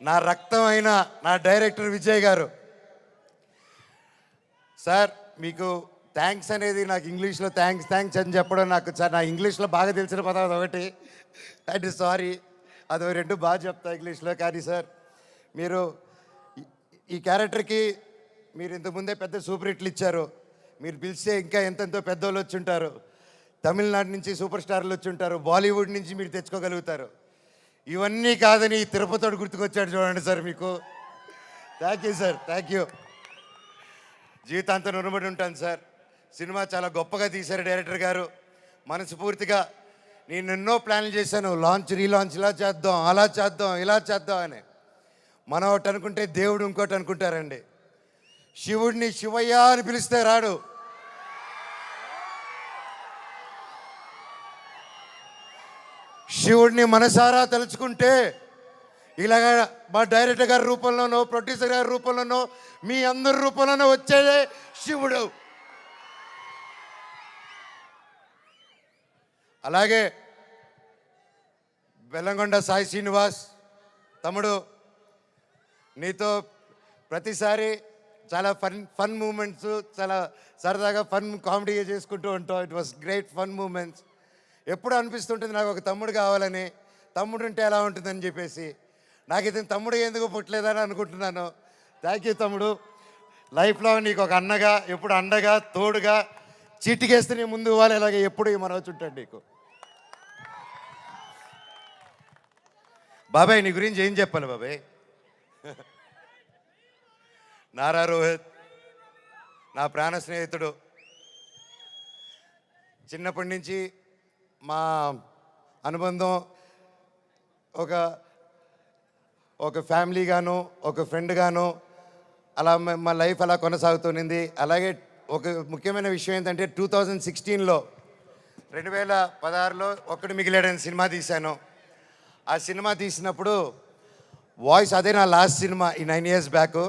నా రక్తం అయిన నా డైరెక్టర్ విజయ్ గారు. సార్ మీకు థ్యాంక్స్ అనేది నాకు ఇంగ్లీష్లో థ్యాంక్స్ అని చెప్పడం నాకు సార్ నా ఇంగ్లీష్లో బాగా తెలిసిన పదం అదొకటి. అండ్ సారీ అదో రెండు బాగా చెప్తా ఇంగ్లీష్లో. కానీ సార్ మీరు ఈ క్యారెక్టర్కి మీరు ఇంతకుముందే పెద్ద సూపర్ హిట్లు ఇచ్చారు. మీరు పిలిస్తే ఇంకా ఎంతెంతో పెద్దోళ్ళు వచ్చి ఉంటారు. తమిళనాడు నుంచి సూపర్ స్టార్లు వచ్చి ఉంటారు. బాలీవుడ్ నుంచి మీరు తెచ్చుకోగలుగుతారు. ఇవన్నీ కాదని తిరుపతితో గుర్తుకొచ్చాడు చూడండి సార్ మీకు. Thank you sir, thank you. జీవితాంతం రుణపడి ఉంటాను సార్. సినిమా చాలా గొప్పగా తీశారు డైరెక్టర్ గారు. మనస్ఫూర్తిగా నేను ఎన్నో ప్లాన్లు చేశాను. లాంచ్ రీలాంచ్ ఇలా చేద్దాం, అలా చేద్దాం, ఇలా చేద్దాం అని. మనం ఒకటి అనుకుంటే దేవుడు ఇంకోటి అనుకుంటారండి. శివుడిని శివయ్య అని పిలిస్తే రాడు. శివుడిని మనసారా తలుచుకుంటే ఇలాగా మా డైరెక్టర్ గారి రూపంలోనో ప్రొడ్యూసర్ గారి రూపంలోనో మీ అందరి రూపంలోనో వచ్చేదే శివుడు. అలాగే బెల్లంకొండ సాయి శ్రీనివాస్ తమ్ముడు, నీతో ప్రతిసారి చాలా ఫన్ మూమెంట్స్, చాలా సరదాగా ఫన్ కామెడీ చేసుకుంటూ ఉంటాం. It was great fun moments. ఎప్పుడు అనిపిస్తుంటుంది నాకు ఒక తమ్ముడు కావాలని, తమ్ముడు ఉంటే ఎలా ఉంటుందని చెప్పేసి. నాకు ఇతను తమ్ముడు ఎందుకు పుట్టలేదని అనుకుంటున్నాను. థ్యాంక్ యూ తమ్ముడు. లైఫ్లో నీకు ఒక అన్నగా, ఎప్పుడు అండగా, తోడుగా, చీటికేస్తే నీ ముందు ఇవ్వాలి. ఇలాగే ఎప్పుడు మన వచ్చి ఉంటాడు నీకు. బాబాయ్ నీ గురించి ఏం చెప్పాలి బాబాయ్? నారా రోహిత్ నా ప్రాణ స్నేహితుడు. చిన్నప్పటి నుంచి మా అనుబంధం ఒక ఫ్యామిలీగాను, ఒక ఫ్రెండ్గాను అలా మా లైఫ్ అలా కొనసాగుతుంది. అలాగే ఒక ముఖ్యమైన విషయం ఏంటంటే 2016లో 2016లో ఒక్కడు మిగిలాడని సినిమా తీశాను. ఆ సినిమా తీసినప్పుడు వాయిస్, అదే నా లాస్ట్ సినిమా ఈ 9 years బ్యాక్.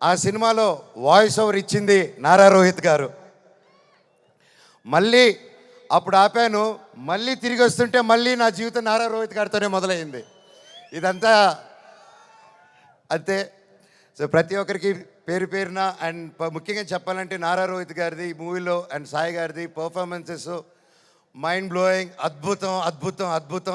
ఆ సినిమాలో వాయిస్ ఓవర్ ఇచ్చింది నారా రోహిత్ గారు. మళ్ళీ అప్పుడు ఆపాను, మళ్ళీ తిరిగి వస్తుంటే మళ్ళీ నా జీవితం నారా రోహిత్ గారితోనే మొదలైంది. ఇదంతా అంతే. సో ప్రతి ఒక్కరికి పేరు పేరున అండ్ ముఖ్యంగా చెప్పాలంటే నారా రోహిత్ గారిది ఈ మూవీలో అండ్ సాయి గారిది పర్ఫార్మెన్సెస్ మైండ్ బ్లోయింగ్, అద్భుతం అద్భుతం అద్భుతం.